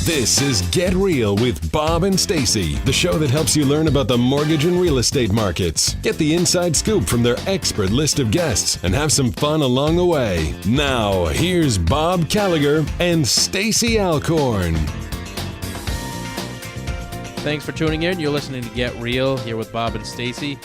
This is Get Real with Bob and Stacey, the show that helps you learn about the mortgage and real estate markets. Get the inside scoop from their expert list of guests and have some fun along the way. Now, here's Bob Gallagher and Stacey Alcorn. Thanks for tuning in. You're listening to Get Real here with Bob and Stacey.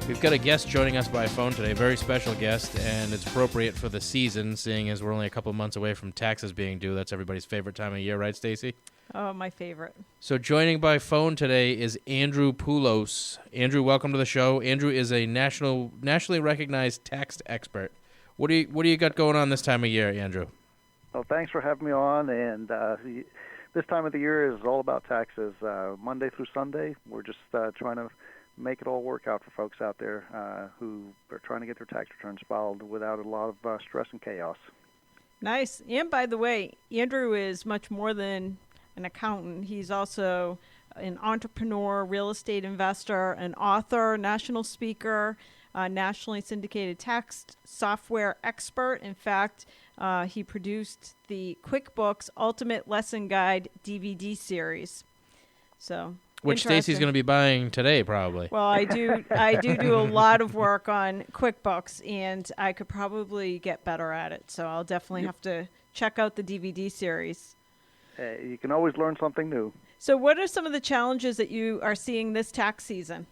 We've got a guest joining us by phone today, a very special guest, and it's appropriate for the season, seeing as we're only a couple months away from taxes being due. That's everybody's favorite time of year, right, Stacey? Oh, my favorite. So joining by phone today is Andrew Poulos. Andrew, welcome to the show. Andrew is a nationally recognized tax expert. What do you got going on this time of year, Andrew? Well, thanks for having me on, and this time of the year is all about taxes. Monday through Sunday, we're just trying to make it all work out for folks out there who are trying to get their tax returns filed without a lot of stress and chaos. Nice. And by the way, Andrew is much more than an accountant. He's also an entrepreneur, real estate investor, an author, national speaker, nationally syndicated tax software expert. In fact, he produced the QuickBooks Ultimate Lesson Guide DVD series. So, which Stacey's going to be buying today, probably. Well, I do a lot of work on QuickBooks, and I could probably get better at it. So I'll definitely have to check out the DVD series. You can always learn something new. So what are some of the challenges that you are seeing this tax season?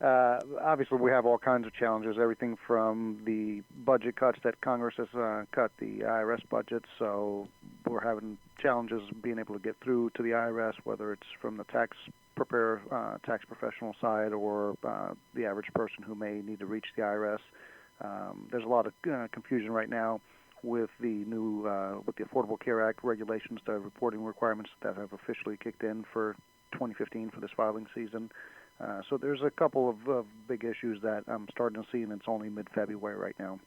Obviously, we have all kinds of challenges, everything from the budget cuts that Congress has cut the IRS budget, so we're having challenges being able to get through to the IRS, whether it's from the tax professional side or the average person who may need to reach the IRS. There's a lot of confusion right now with the new with the Affordable Care Act regulations, the reporting requirements that have officially kicked in for 2015 for this filing season. So there's a couple of big issues that I'm starting to see, and it's only mid-February right now.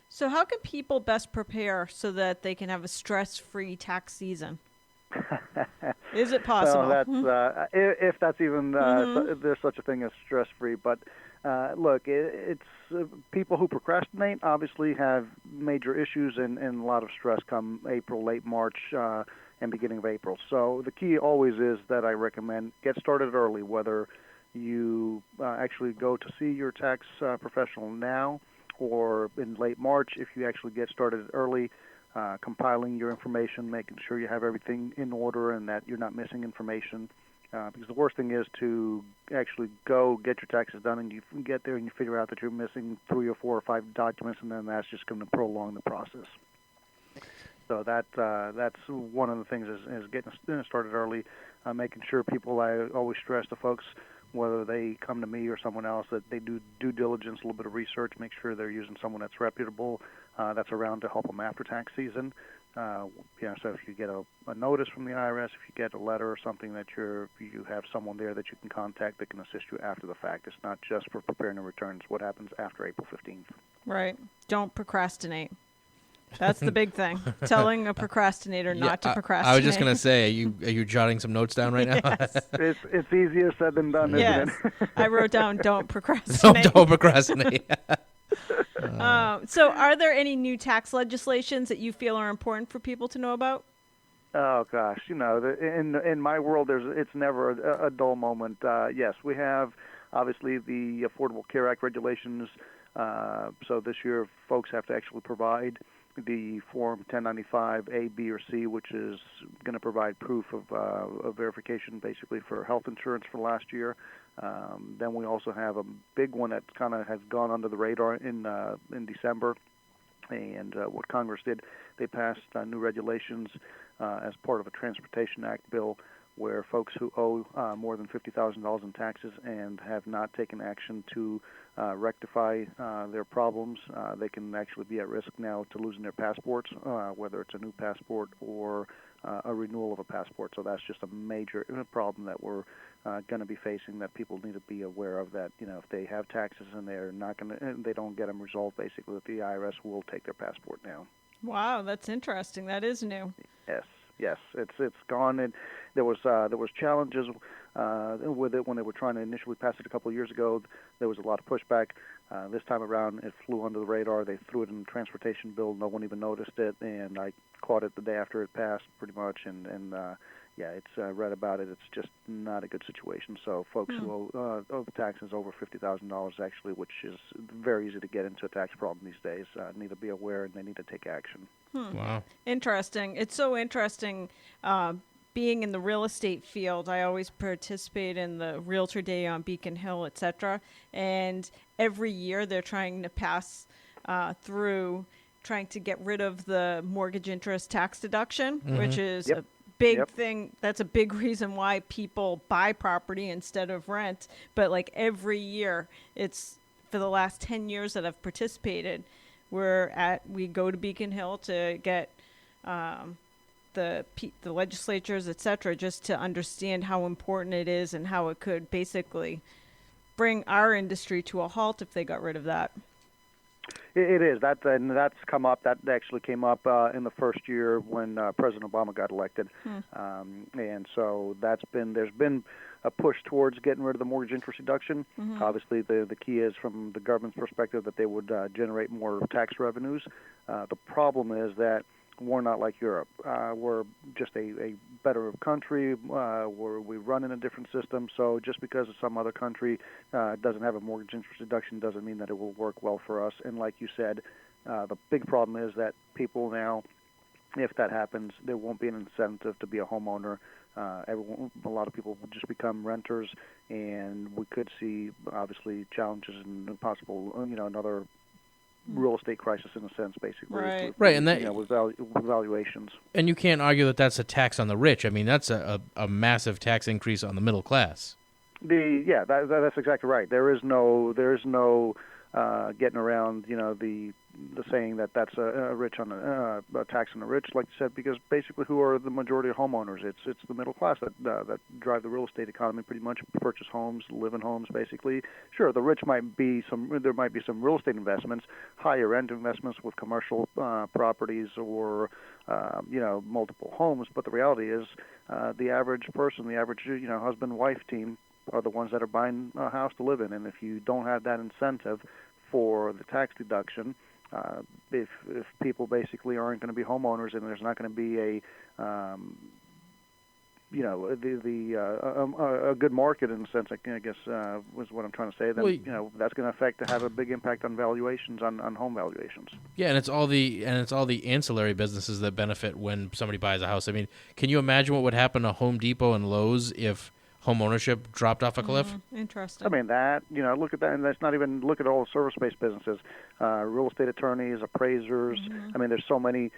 So how can people best prepare so that they can have a stress-free tait's season? Is it possible? Well, if that's even there's such a thing as stress-free. But look, it's people who procrastinate obviously have major issues and a lot of stress come April, late March, and beginning of April. So the key always is that I recommend get started early, whether you actually go to see your tax professional now or in late March. If you actually get started early, compiling your information, making sure you have everything in order and that you're not missing information. Because the worst thing is to actually go get your taxes done and you get there and you figure out that you're missing 3 or 4 or 5 documents, and then that's just going to prolong the process. So that's one of the things is getting started early, making sure people, I always stress to folks, whether they come to me or someone else, that they do due diligence, a little bit of research, make sure they're using someone that's reputable, that's around to help them after tax season. So if you get a notice from the IRS, if you get a letter or something that you have someone there that you can contact that can assist you after the fact. It's not just for preparing the returns. What happens after April 15th? Right. Don't procrastinate. That's the big thing. Telling a procrastinator not to procrastinate. I was just going to say, are you jotting some notes down right now? Yes. It's easier said than done, isn't it? I wrote down don't procrastinate. Don't procrastinate. So are there any new tax legislations that you feel are important for people to know about? Oh, gosh. In my world, it's never a dull moment. Yes, we have, obviously, the Affordable Care Act regulations. So this year, folks have to actually provide the Form 1095 A, B, or C, which is going to provide proof of verification, basically, for health insurance for last year. Then we also have a big one that kind of has gone under the radar in December. And what Congress did, they passed new regulations as part of a Transportation Act bill where folks who owe more than $50,000 in taxes and have not taken action to rectify their problems, they can actually be at risk now to losing their passports, whether it's a new passport or a renewal of a passport. So that's just a major problem that we're going to be facing, that people need to be aware of, that if they have taxes and they don't get them resolved, basically that the IRS will take their passport now. Wow, that's interesting. That is new. Yes, it's gone. And there was challenges with it when they were trying to initially pass it a couple of years ago. There was a lot of pushback. This time around, it flew under the radar. They threw it in the transportation bill. No one even noticed it. And I caught it the day after it passed, pretty much, and yeah, it's read about it. It's just not a good situation. So folks who owe taxes over $50,000 actually, which is very easy to get into a tax problem these days, need to be aware and they need to take action. Wow. Interesting. It's so interesting. Being in the real estate field, I always participate in the Realtor Day on Beacon Hill, etc. And every year they're trying to pass through, trying to get rid of the mortgage interest tax deduction, which is a big thing. That's a big reason why people buy property instead of rent. But like every year, it's for the last 10 years that I've participated, we go to Beacon Hill to get the legislatures, et cetera, just to understand how important it is and how it could basically bring our industry to a halt if they got rid of that. It is. And that's come up. That actually came up in the first year when President Obama got elected. And so there's been a push towards getting rid of the mortgage interest deduction. Obviously, the key is from the government's perspective that they would generate more tax revenues. The problem is that we're not like Europe. We're just a better country. We run in a different system. So just because some other country doesn't have a mortgage interest deduction doesn't mean that it will work well for us. And like you said, the big problem is that people now, if that happens, there won't be an incentive to be a homeowner. A lot of people will just become renters, and we could see obviously challenges and possible, another real estate crisis in a sense, basically. Right, and that with valuations. And you can't argue that that's a tax on the rich. I mean, that's a massive tax increase on the middle class. That's exactly right. There is no getting around, the saying that that's a tax on the rich, like you said, because basically who are the majority of homeowners? It's the middle class that drive the real estate economy, pretty much, purchase homes, live in homes, basically. Sure, the rich there might be some real estate investments, higher end investments with commercial properties or multiple homes, but the reality is the average person, the average husband-wife team are the ones that are buying a house to live in, and if you don't have that incentive for the tax deduction, if people basically aren't going to be homeowners and there's not going to be a good market in a sense, I guess was what I'm trying to say. Then that's going to have a big impact on valuations, on home valuations. Yeah, and it's all the ancillary businesses that benefit when somebody buys a house. I mean, can you imagine what would happen to Home Depot and Lowe's if home ownership dropped off a cliff? Interesting. I mean, look at that, and that's not even, look at all the service-based businesses, real estate attorneys, appraisers. I mean, there's so many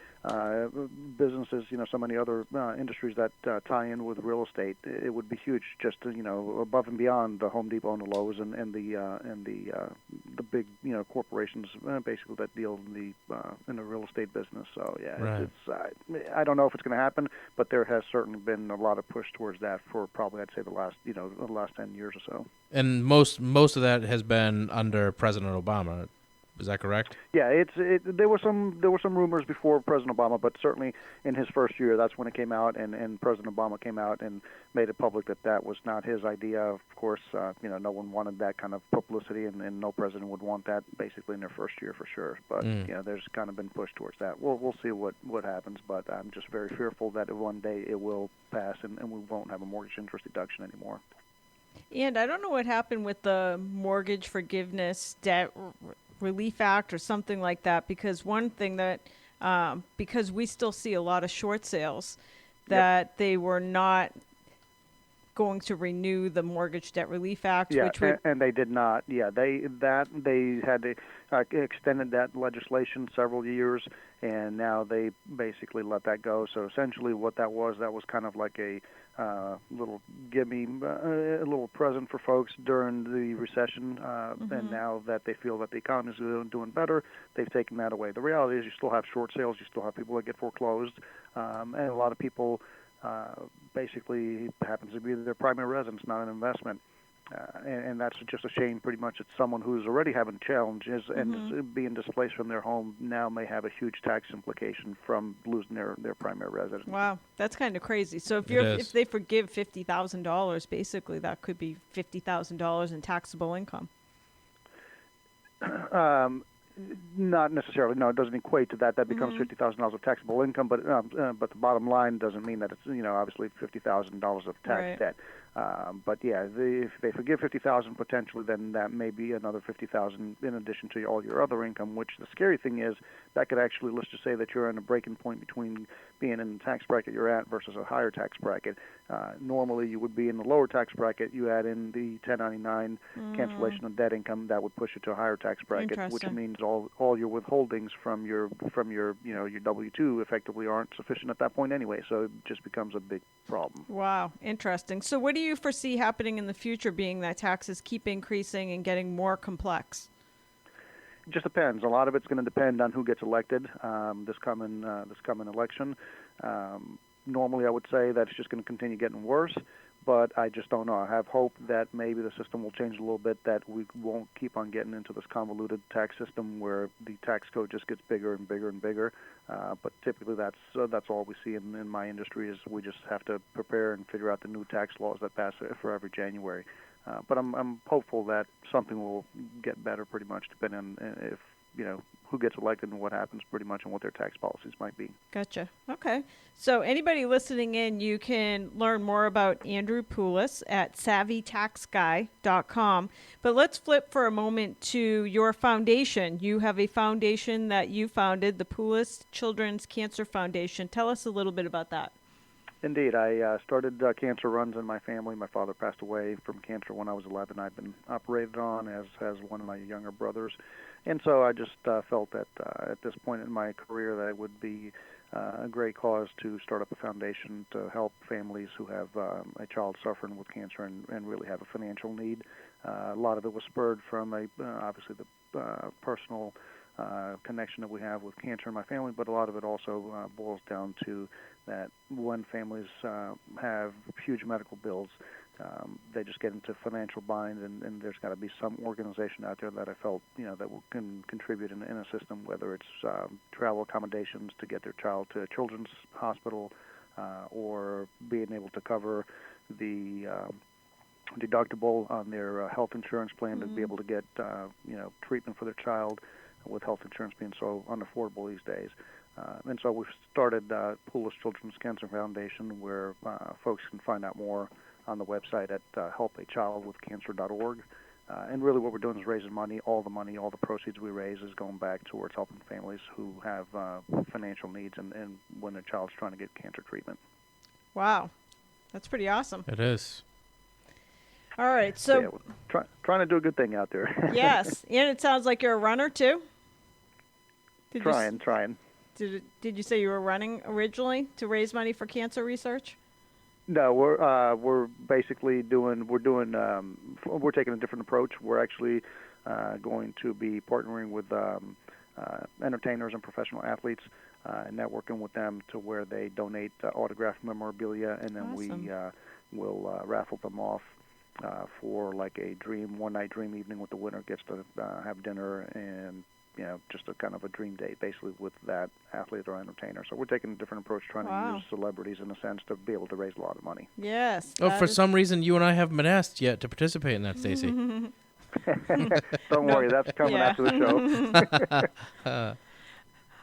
businesses, so many other industries that tie in with real estate. It would be huge, just above and beyond the Home Depot and the Lowe's and the big corporations basically that deal in the real estate business. So I don't know if it's going to happen, but there has certainly been a lot of push towards that for probably, I'd say, the last 10 years or so. And most of that has been under President Obama. Is that correct? Yeah, there were some rumors before President Obama, but certainly in his first year, that's when it came out, and President Obama came out and made it public that was not his idea. Of course, no one wanted that kind of publicity, and no president would want that basically in their first year for sure. But there's kind of been pushed towards that. We'll see what happens, but I'm just very fearful that one day it will pass and we won't have a mortgage interest deduction anymore. And I don't know what happened with the Mortgage Forgiveness Debt Relief Act or something like that, because one thing that because we still see a lot of short sales, that they were not going to renew the Mortgage Debt Relief Act, which would, and they did not. Yeah, they had extended that legislation several years, and now they basically let that go. So essentially, what that was kind of like a little a little present for folks during the recession, and now that they feel that the economy is doing better, they've taken that away. The reality is you still have short sales, you still have people that get foreclosed, and a lot of people basically happens to be their primary residence, not an investment. And that's just a shame. Pretty much it's someone who's already having challenges and is being displaced from their home now may have a huge tax implication from losing their primary residence. Wow, that's kind of crazy. So if they forgive $50,000, basically that could be $50,000 in taxable income. Not necessarily. No, it doesn't equate to that. That becomes $50,000 of taxable income, but the bottom line doesn't mean that it's obviously $50,000 of tax debt. But yeah, if they forgive $50,000 potentially, then that may be another $50,000 in addition to all your other income. Which the scary thing is that could actually, let's just say that you're in a breaking point between being in the tax bracket you're at versus a higher tax bracket. Normally, you would be in the lower tax bracket. You add in the 1099 cancellation of debt income, that would push you to a higher tax bracket, which means all your withholdings from your your W-2 effectively aren't sufficient at that point anyway. So it just becomes a big problem. Wow, interesting. So what do you foresee happening in the future, being that taxes keep increasing and getting more complex? It just depends. A lot of it's going to depend on who gets elected this coming election. Normally, I would say that it's just going to continue getting worse, but I just don't know. I have hope that maybe the system will change a little bit, that we won't keep on getting into this convoluted tax system where the tax code just gets bigger and bigger and bigger. But typically, that's all we see in my industry is we just have to prepare and figure out the new tax laws that pass for every January. But I'm hopeful that something will get better pretty much depending on if who gets elected and what happens pretty much and what their tax policies might be. Gotcha. Okay. So anybody listening in, you can learn more about Andrew Poulos at savvytaxguy.com. But let's flip for a moment to your foundation. You have a foundation that you founded, the Poulos Children's Cancer Foundation. Tell us a little bit about that. Indeed. I started cancer runs in my family. My father passed away from cancer when I was 11. I've been operated on, as has one of my younger brothers. And so I just felt that at this point in my career that it would be a great cause to start up a foundation to help families who have a child suffering with cancer and really have a financial need. A lot of it was spurred from obviously the personal connection that we have with cancer in my family, but a lot of it also boils down to that when families have huge medical bills, they just get into financial bind, and there's got to be some organization out there that I felt that can contribute in a system, whether it's travel accommodations to get their child to a children's hospital, or being able to cover the deductible on their health insurance plan to be able to get treatment for their child, with health insurance being so unaffordable these days. And so we've started Poulos Children's Cancer Foundation, where folks can find out more on the website at helpachildwithcancer.org. And really what we're doing is raising money. All the proceeds we raise is going back towards helping families who have financial needs and when their child's trying to get cancer treatment. Wow. That's pretty awesome. It is. All right. So yeah, trying to do a good thing out there. Yes. And it sounds like you're a runner, too? Trying. Did you say you were running originally to raise money for cancer research? No, we're basically we're taking a different approach. We're actually going to be partnering with entertainers and professional athletes, and networking with them to where they donate autographed memorabilia, and then we will raffle them off for like a one-night dream evening with the winner gets to have dinner and just a kind of a dream date, basically, with that athlete or entertainer. So we're taking a different approach, trying to use celebrities, in a sense, to be able to raise a lot of money. Yes. Oh, for some reason, you and I haven't been asked yet to participate in that, Stacey. Don't worry, that's coming after the show.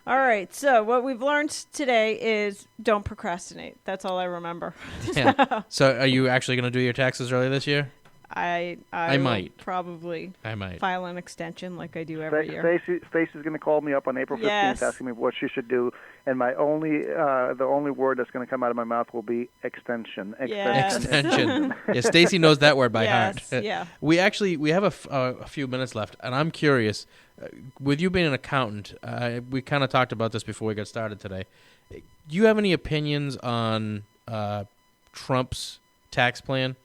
All right, so what we've learned today is don't procrastinate. That's all I remember. Yeah. So are you actually going to do your taxes early this year? I might probably might file an extension like I do every year. Stacey's going to call me up on April 15th asking me what she should do, and the only word that's going to come out of my mouth will be extension. Extension. Yeah, Stacey knows that word by heart. Yeah. We have a few minutes left, and I'm curious. With you being an accountant, we kind of talked about this before we got started today. Do you have any opinions on Trump's tax plan?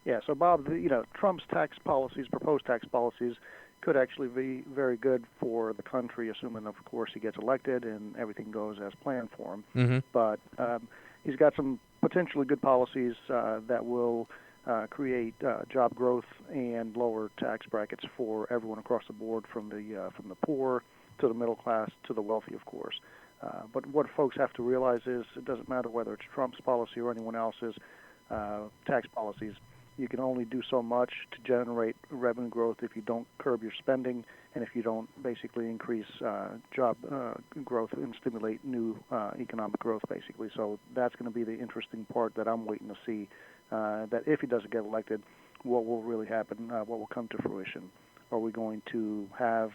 Yeah, so Bob, Trump's proposed tax policies, could actually be very good for the country, assuming, of course, he gets elected and everything goes as planned for him. Mm-hmm. But he's got some potentially good policies that will create job growth and lower tax brackets for everyone across the board, from the poor to the middle class to the wealthy, of course. But what folks have to realize is it doesn't matter whether it's Trump's policy or anyone else's tax policies. You can only do so much to generate revenue growth if you don't curb your spending and if you don't basically increase job growth and stimulate new economic growth, basically. So that's going to be the interesting part that I'm waiting to see, that if he doesn't get elected, what will really happen, what will come to fruition. Are we going to have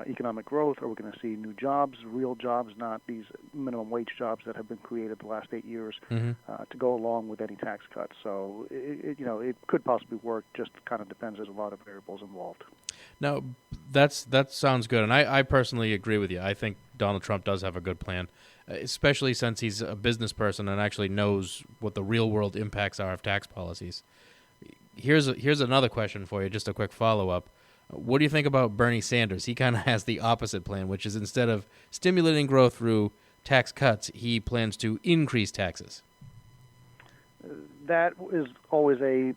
economic growth? Are we going to see new jobs, real jobs, not these minimum wage jobs that have been created the last 8 years, to go along with any tax cuts? So, it could possibly work, just kind of depends. There's a lot of variables involved. Now, that sounds good, and I personally agree with you. I think Donald Trump does have a good plan, especially since he's a business person and actually knows what the real-world impacts are of tax policies. Here's another question for you, just a quick follow-up. What do you think about Bernie Sanders? He kind of has the opposite plan, which is instead of stimulating growth through tax cuts, he plans to increase taxes. That is always a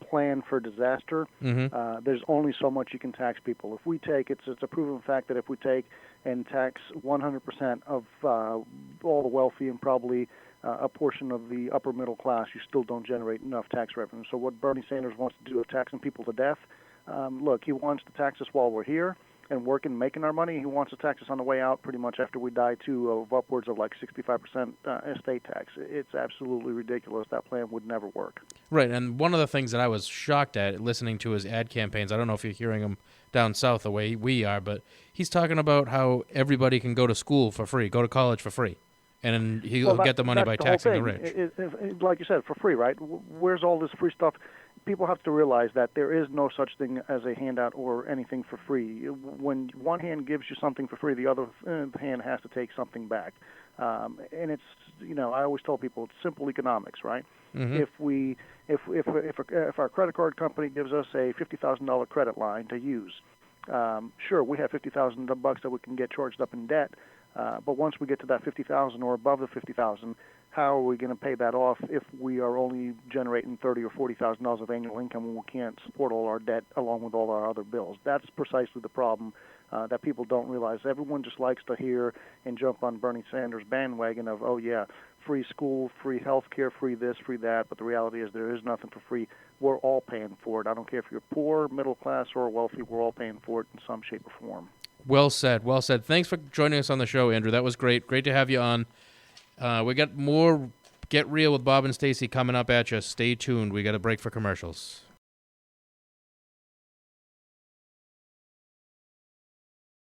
plan for disaster. There's only so much you can tax people. If we take, it's a proven fact that if we take and tax 100% of all the wealthy and probably a portion of the upper middle class, you still don't generate enough tax revenue. So what Bernie Sanders wants to do is taxing people to death. Look, he wants to tax us while we're here and working, making our money. He wants to tax us on the way out pretty much after we die, too, of upwards of like 65% estate tax. It's absolutely ridiculous. That plan would never work. Right, and one of the things that I was shocked at listening to his ad campaigns, I don't know if you're hearing him down south the way we are, but he's talking about how everybody can go to school for free, go to college for free. And he'll get the money by taxing the rich. Like you said, for free, right? Where's all this free stuff? People have to realize that there is no such thing as a handout or anything for free. When one hand gives you something for free, the other hand has to take something back. And it's, I always tell people it's simple economics, right? If our credit card company gives us a $50,000 credit line to use, sure, we have $50,000 that we can get charged up in debt. But once we get to that $50,000 or above the $50,000, how are we going to pay that off if we are only generating $30,000 or $40,000 of annual income and we can't support all our debt along with all our other bills? That's precisely the problem that people don't realize. Everyone just likes to hear and jump on Bernie Sanders' bandwagon of, oh yeah, free school, free health care, free this, free that. But the reality is there is nothing for free. We're all paying for it. I don't care if you're poor, middle class, or wealthy. We're all paying for it in some shape or form. Well said. Well said. Thanks for joining us on the show, Andrew. That was great. Great to have you on. We got more Get Real with Bob and Stacey coming up at you. Stay tuned. We got a break for commercials.